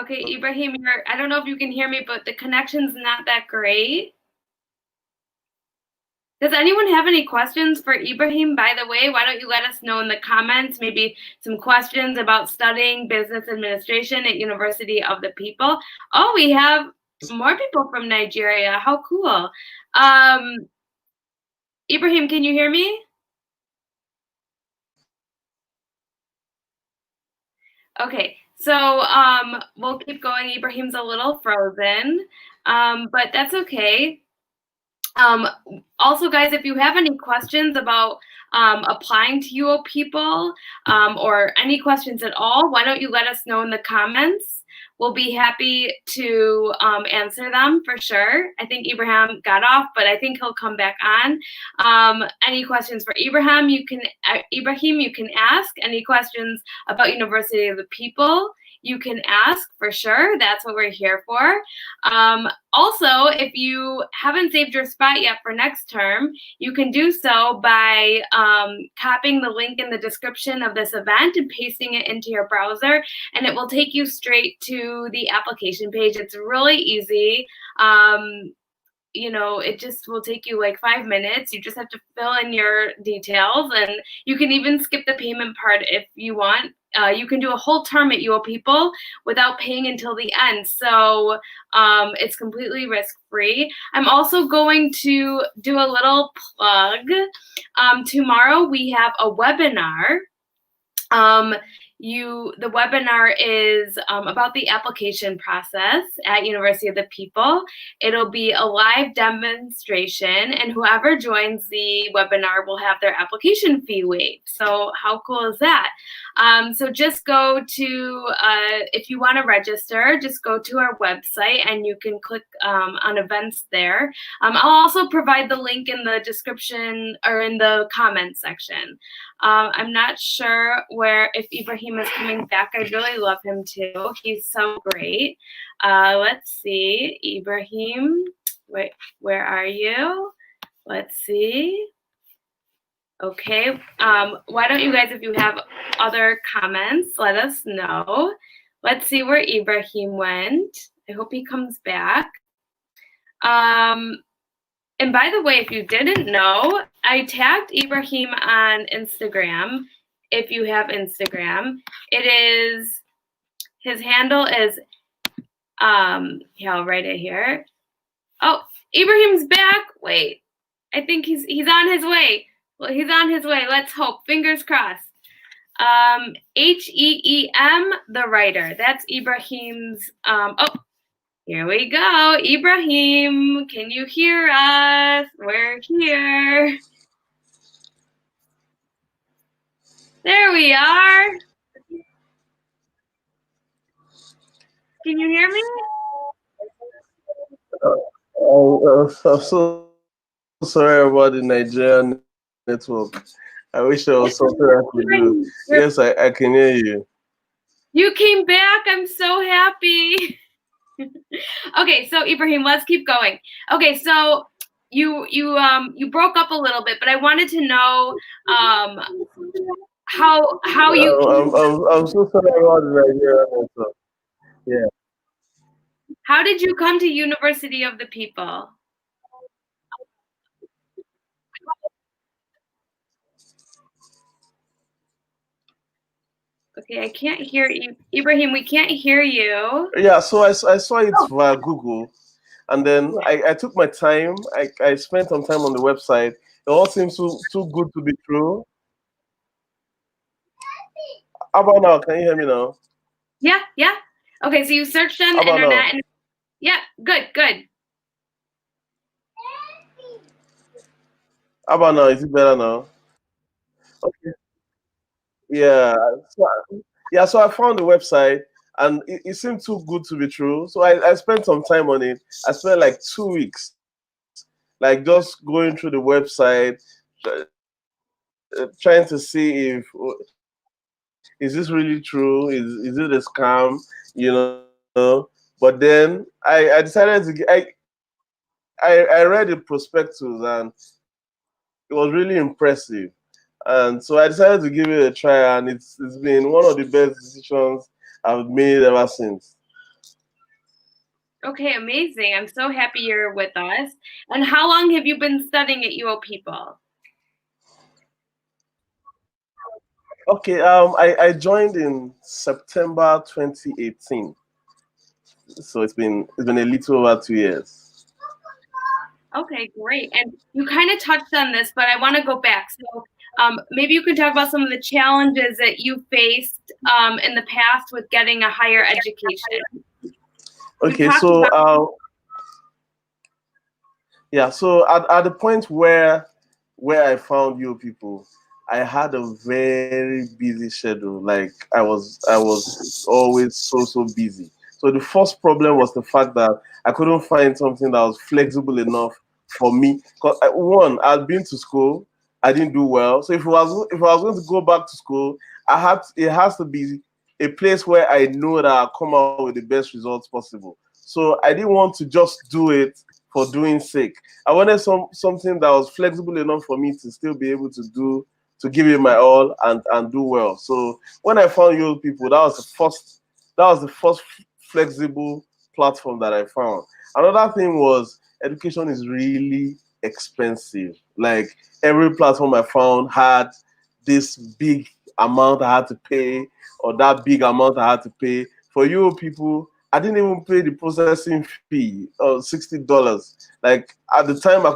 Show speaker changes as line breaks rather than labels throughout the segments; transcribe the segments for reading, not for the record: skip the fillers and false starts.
Okay, Ibrahim, I don't know if you can hear me, but the connection's not that great. Does anyone have any questions for Ibrahim? By the way, why don't you let us know in the comments, maybe some questions about studying business administration at University of the People. Oh, we have more people from Nigeria. How cool. Ibrahim, can you hear me? Okay, so we'll keep going. Ibrahim's a little frozen, but that's okay. Also, guys, if you have any questions about applying to UO People or any questions at all, why don't you let us know in the comments? We'll be happy to answer them for sure. I think Ibrahim got off, but I think he'll come back on. Any questions for Ibrahim, you can ask. Any questions about University of the People, you can ask for sure. That's what we're here for. Also, if you haven't saved your spot yet for next term, you can do so by copying the link in the description of this event and pasting it into your browser, and it will take you straight to the application page. It's really easy. You know, it just will take you like 5 minutes. You just have to fill in your details, and you can even skip the payment part if you want. You can do a whole term at UO People without paying until the end. So it's completely risk-free. I'm also going to do a little plug. Tomorrow we have a webinar. The webinar is about the application process at University of the People. It'll be a live demonstration, and whoever joins the webinar will have their application fee waived. So how cool is that? So just go to, if you want to register, just go to our website and you can click on events there. I'll also provide the link in the description or in the comments section. I'm not sure if Ibrahim is coming back. I'd really love him too. He's so great. Let's see, Ibrahim, where are you? Let's see. Okay, why don't you guys, if you have other comments, let us know. Let's see where Ibrahim went. I hope he comes back. And by the way, if you didn't know, I tagged Ibrahim on Instagram. If you have Instagram, his handle is, here, I'll write it here. Oh, Ibrahim's back. Wait, I think he's on his way. Well, he's on his way. Let's hope. Fingers crossed. Heem, the writer. That's Ibrahim's. Oh, here we go. Ibrahim, can you hear us? We're here. There we are. Can you hear me?
I'm so sorry about the Nigerian network. I wish there was something I could do. Yes, I can hear you.
You came back. I'm so happy. Okay, so Ibrahim, let's keep going. Okay, so you broke up a little bit, but I wanted to know how you.
I'm so sorry about the Nigerian network. Yeah.
How did you come to University of the People? Okay, I can't hear you. Ibrahim, we can't hear you.
Yeah, so I saw it via Google, and then I took my time. I spent some time on the website. It all seems too good to be true. How about now? Can you hear me now?
Yeah, yeah. Okay, so you searched on the internet. And, yeah, good.
How about now? Is it better now? Okay. Yeah. So I found the website, and it seemed too good to be true. So I spent some time on it. I spent like 2 weeks, like just going through the website, trying to see if is this really true? Is it a scam? You know. But then I decided I read the prospectus, and it was really impressive. And so I decided to give it a try, and it's been one of the best decisions I've made ever since.
Okay, amazing. I'm so happy you're with us. And how long have you been studying at UO People?
Okay, I joined in September 2018, so it's been a little over 2 years.
Okay, great. And you kind of touched on this, but I want to go back. So maybe you could talk about some of the challenges that you faced in the past with getting a higher education. You've
Okay,
talked
so
about,
yeah, so at the point where I found you people, I had a very busy schedule. Like I was always so busy. So the first problem was the fact that I couldn't find something that was flexible enough for me. Because one, I'd been to school, I didn't do well. So if I was going to go back to school, it has to be a place where I know that I'll come out with the best results possible. So I didn't want to just do it for doing sake. I wanted something that was flexible enough for me to still be able to give it my all and do well. So when I found you people, that was the first flexible platform that I found. Another thing was education is really expensive. Like every platform I found had this big amount I had to pay, or that big amount I had to pay. For you people, I didn't even pay the processing fee of $60. Like at the time, I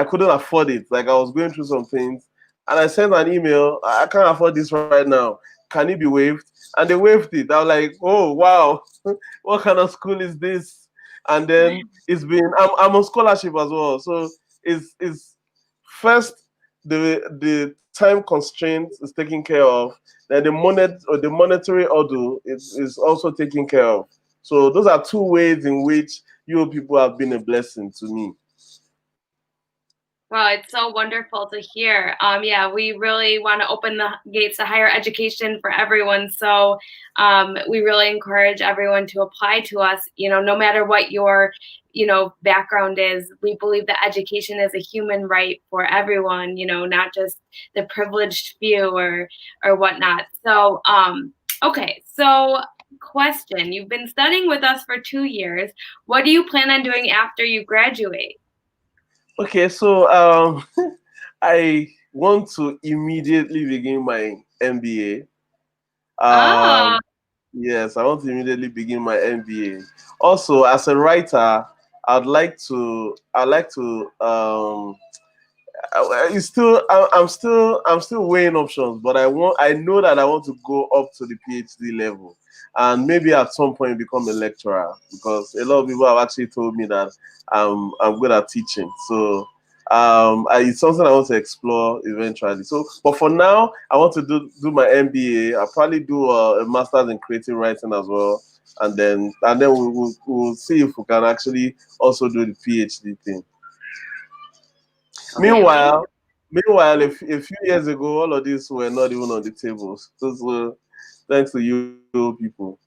couldn't afford it. Like I was going through some things, and I sent an email. I can't afford this right now. Can it be waived? And they waived it. I was like, oh wow, what kind of school is this? And then I'm on scholarship as well, so it's first the time constraint is taken care of. Then the monetary order is also taken care of. So those are two ways in which you people have been a blessing to me.
well, it's so wonderful to hear. Yeah, we really want to open the gates to higher education for everyone. So we really encourage everyone to apply to us, no matter what your, background is. We believe that education is a human right for everyone, not just the privileged few or whatnot. So, okay. So question, you've been studying with us for 2 years. What do you plan on doing after you graduate?
Okay, so I want to immediately begin my MBA.
Oh,
Yes, I want to immediately begin my MBA. Also, as a writer, I'd like to I'm still weighing options, but I know that I want to go up to the PhD level, and maybe at some point become a lecturer, because a lot of people have actually told me that I'm good at teaching. So it's something I want to explore eventually. So, but for now, I want to do my MBA. I'll probably do a master's in creative writing as well, and then we'll see if we can actually also do the PhD thing.
okay, amazing.
Meanwhile, a few years ago, all of these were not even on the tables. Those were thanks to you people.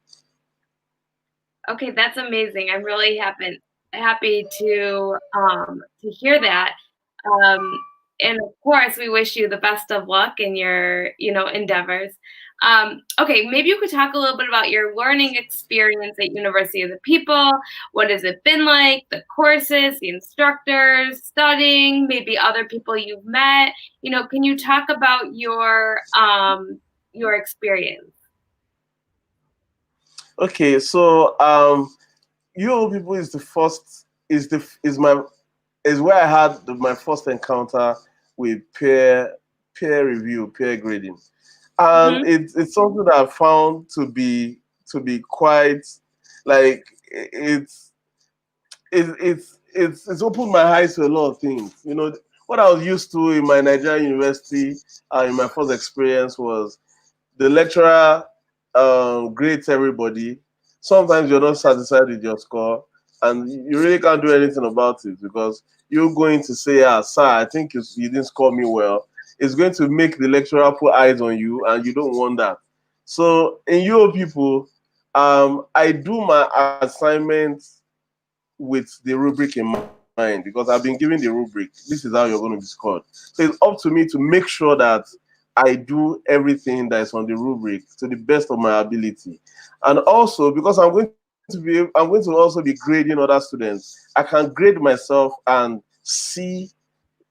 Okay, that's amazing. I'm really happy to hear that. Um, and of course, we wish you the best of luck in your, endeavors. Okay, maybe you could talk a little bit about your learning experience at University of the People. What has it been like? The courses, the instructors, studying, maybe other people you've met. Can you talk about your experience?
Okay, so you people is the first is where I had my first encounter with peer review, peer grading, and
Hmm.
it's something that I found to be quite like it's opened my eyes to a lot of things. What I was used to in my Nigerian university, in my first experience, was the lecturer grades everybody. Sometimes you're not satisfied with your score, and you really can't do anything about it, because you're going to say, "Ah, sir, I think you didn't score me well." It's going to make the lecturer put eyes on you, and you don't want that. So in your people, I do my assignments with the rubric in mind, because I've been given the rubric. This is how you're going to be scored. So it's up to me to make sure that I do everything that is on the rubric to the best of my ability. And also, because I'm going to be I'm going to also be grading other students. I can grade myself and see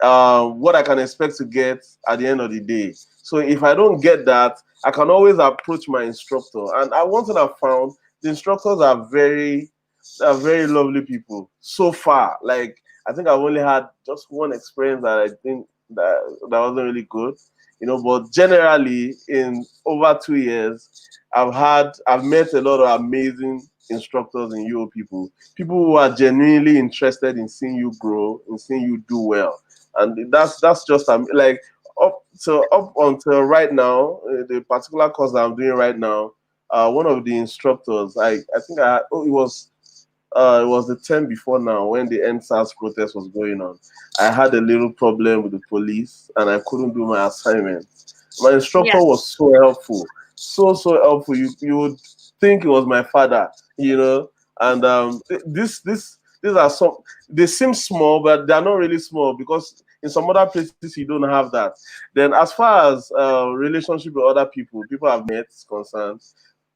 what I can expect to get at the end of the day. So if I don't get that, I can always approach my instructor. And I one thing I found, the instructors are very lovely people so far. Like I think I've only had just one experience that I think that wasn't really good, but generally in over 2 years, I've met a lot of amazing instructors in people who are genuinely interested in seeing you grow, in seeing you do well. And that's just like up until right now, the particular course that I'm doing right now, one of the instructors, I think it was the term before now when the NSAS protest was going on. I had a little problem with the police and I couldn't do my assignment. My
Yeah.
instructor was so helpful, so helpful. You would think it was my father. And these are some. They seem small, but they're not really small because in some other places you don't have that. Then, as far as relationship with other people I've met is concerned,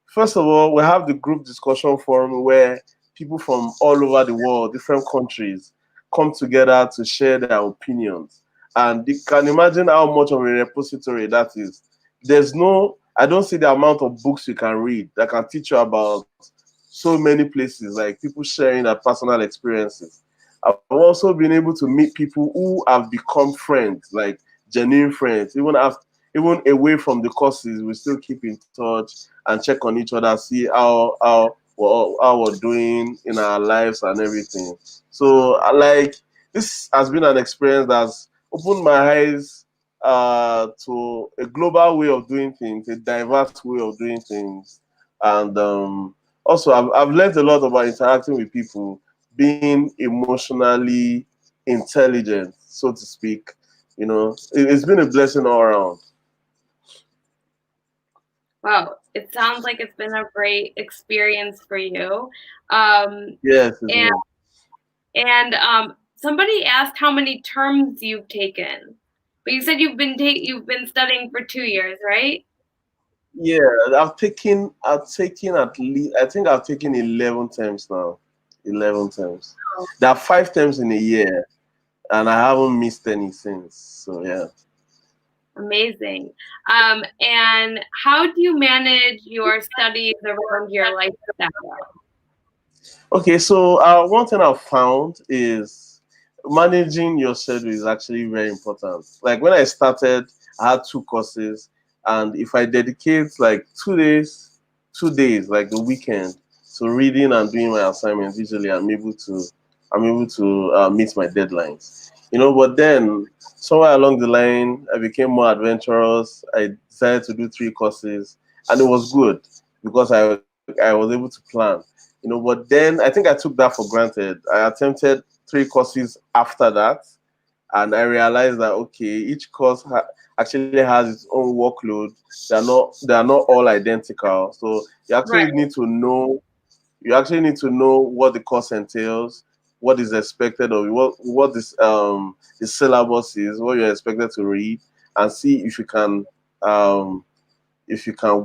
first of all, we have the group discussion forum where people from all over the world, different countries, come together to share their opinions. And you can imagine how much of a repository that is. I don't see the amount of books you can read that can teach you about so many places, like people sharing their personal experiences. I've also been able to meet people who have become friends, like genuine friends, even away from the courses. We still keep in touch and check on each other, see how we're doing in our lives and everything. So, this has been an experience that's opened my eyes to a global way of doing things, a diverse way of doing things, and also I've learned a lot about interacting with people, being emotionally intelligent, so to speak. It's been a blessing all around.
Wow, it sounds like it's been a great experience for you. Um,
Yes, it's
and
been.
somebody asked how many terms you've taken, but you said you've been studying for 2 years, right?
Yeah, I've taken at least, I think I've taken 11 terms now. 11 terms.
Oh,
There are 5 terms in a year, and I haven't missed any since. So yeah.
amazing. And how do you manage your studies around your lifestyle?
Okay, so one thing I've found is managing your schedule is actually very important. Like when I started, I had 2 courses, and if I dedicate like 2 days, like the weekend, to reading and doing my assignments, usually I'm able to meet my deadlines. But then somewhere along the line, I became more adventurous. I decided to do 3 courses, and it was good because I was able to plan. But then I think I took that for granted. I attempted 3 courses after that, and I realized that okay, each course actually has its own workload. They are not all identical. So
Right.
you actually need to know what the course entails, what is expected of you, what is the syllabus is, what you're expected to read, and see if you can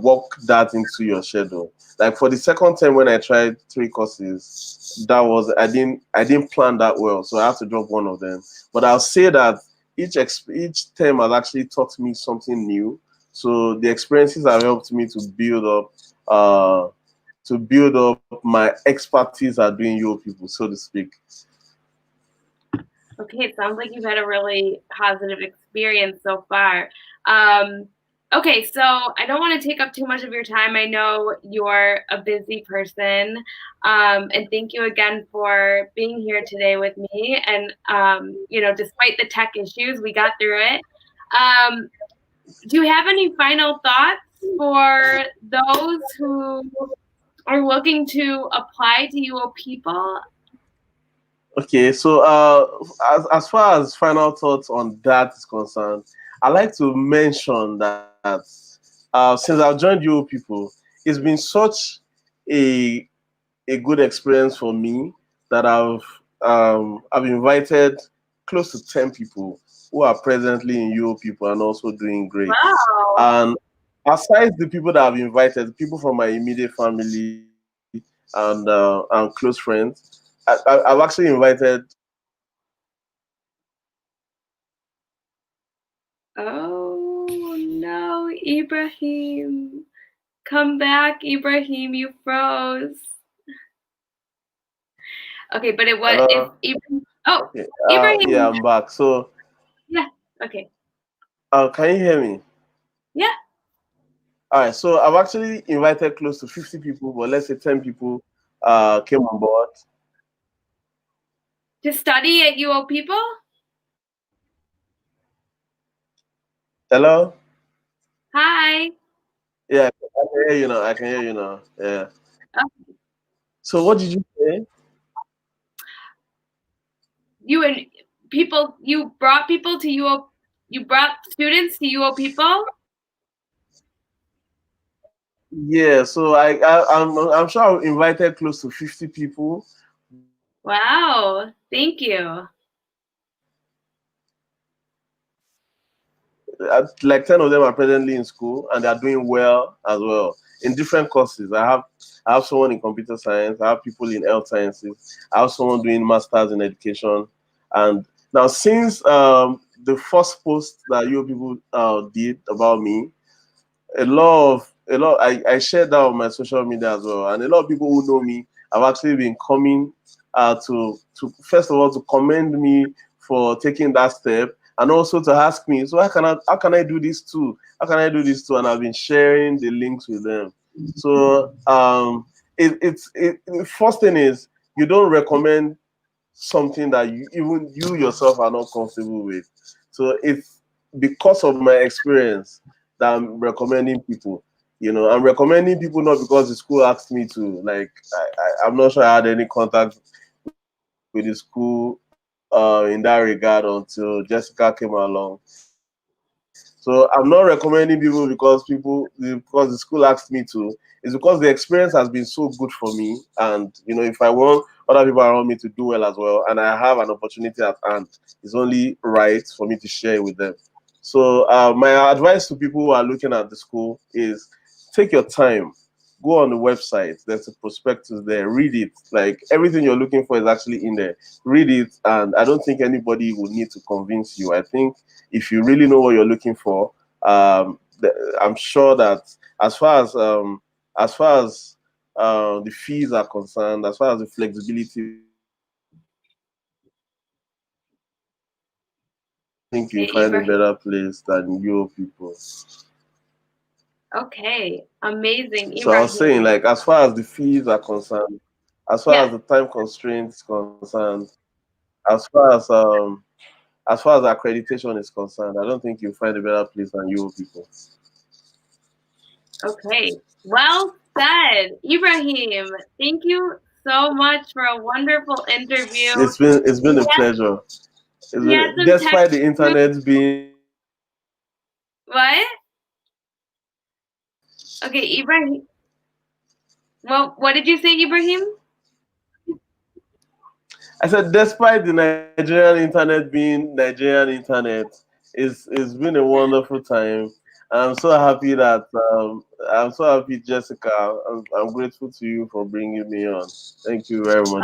work that into your schedule. Like for the second time when I tried 3 courses, I didn't plan that well, so I have to drop one of them. But I'll say that each term has actually taught me something new. So the experiences have helped me to build up my expertise at doing people, so to speak.
Okay, it sounds like you've had a really positive experience so far. Um, okay, so I don't want to take up too much of your time. I know you're a busy person. And thank you again for being here today with me. And, despite the tech issues, we got through it. Um, do you have any final thoughts for those who are looking to apply to UO people?
Okay, so as far as final thoughts on that is concerned, I like to mention that since I've joined people, it's been such a a good experience for me that I've invited close to 10 people who are presently in people and also doing great.
Wow.
And aside the people that I've invited, people from my immediate family, and close friends. I've actually invited.
Oh no, Ibrahim. Come back, Ibrahim, you froze. Okay, but it was if
Hello.
Ibrahim. Oh,
Yeah, yeah,
Ibrahim.
I'm back. So,
Yeah. Okay.
can you hear me?
Yeah.
All right. So I've actually invited close to 50 people, but let's say 10 people came on board.
To study at UO People.
Hello.
Hi.
Yeah, I can hear you now. I can hear you now. Yeah.
Oh,
So what did you say?
you and people. You brought people to UO. You brought students to UO People.
Yeah. So I'm sure I invited close to 50 people.
Wow. Thank you.
Like 10 of them are presently in school and they are doing well as well in different courses. I have someone in computer science, I have people in health sciences, I have someone doing masters in education. And now since the first post that you people did about me, I shared that on my social media as well, and a lot of people who know me have actually been coming to first of all to commend me for taking that step, and also to ask me, so how can I do this too? How can I do this too? And I've been sharing the links with them. So the first thing is, you don't recommend something that even you yourself are not comfortable with. So it's because of my experience that I'm recommending people. I'm recommending people not because the school asked me to. Like, I'm not sure I had any contact with the school in that regard until Jessica came along. So I'm not recommending people because the school asked me to. It's because the experience has been so good for me, and if I want other people around me to do well as well, and I have an opportunity at hand, it's only right for me to share it with them. So my advice to people who are looking at the school is take your time, go on the website. There's a prospectus there. Read it. Like, everything you're looking for is actually in there. Read it, and I don't think anybody will need to convince you. I think if you really know what you're looking for, I'm sure that as far as the fees are concerned, as far as the flexibility is concerned, I think you'll
Hey,
find a
Ibrahim.
better place than your people.
Okay. Amazing,
So I was saying,
Ibrahim.
like, as far as the fees are concerned, as far as
Yeah.
the time constraints concerned, as far as accreditation is concerned, I don't think you'll find a better place than you people.
Okay. Well said, Ibrahim. Thank you so much for a wonderful interview.
It's been a
Yeah,
pleasure.
we had some tech
Despite the
issues.
internet being.
What? Okay, Ibrahim. Well, what did you say, Ibrahim?
I said, despite the Nigerian internet being Nigerian internet, it's been a wonderful time. I'm so happy that I'm so happy, Jessica. I'm grateful to you for bringing me on. Thank you very much.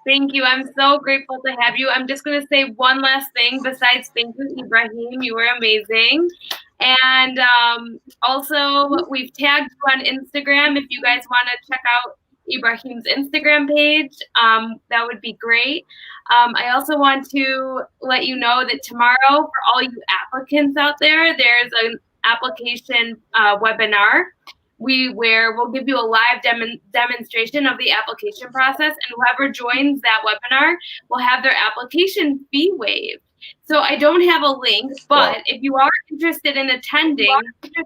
Thank you. I'm so grateful to have you. I'm just going to say one last thing besides thank you, Ibrahim. You were amazing. And also, we've tagged you on Instagram. If you guys want to check out Ibrahim's Instagram page, that would be great. I also want to let you know that tomorrow, for all you applicants out there, there's an application webinar where we'll give you a live demonstration of the application process, and whoever joins that webinar will have their application fee waived. So I don't have a link, but
Wow.
if you are interested in attending, just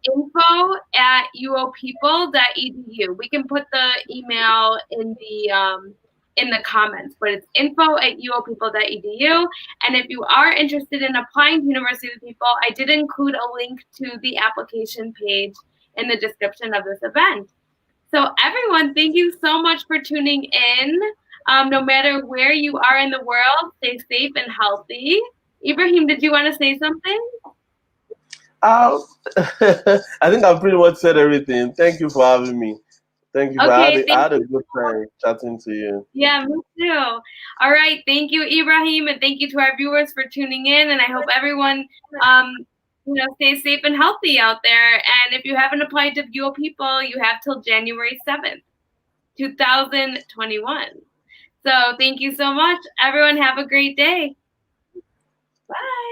info@uopeople.edu. We can put the email in the comments, but it's info@uopeople.edu. And if you are interested in applying to University of the People, I did include a link to the application page in the description of this event. So everyone, thank you so much for tuning in. No matter where you are in the world, stay safe and healthy. Ibrahim, did you want to say something?
Uh, I think I've pretty much said everything. Thank you for having me. Thank you.
Okay,
I
thank
had a
you.
good time chatting to you.
Yeah, me too. All right, thank you, Ibrahim, and thank you to our viewers for tuning in. And I hope everyone, um, stays safe and healthy out there. And if you haven't applied to Duo People, you have till January 7th, 2021. So thank you so much. Everyone have a great day. Bye.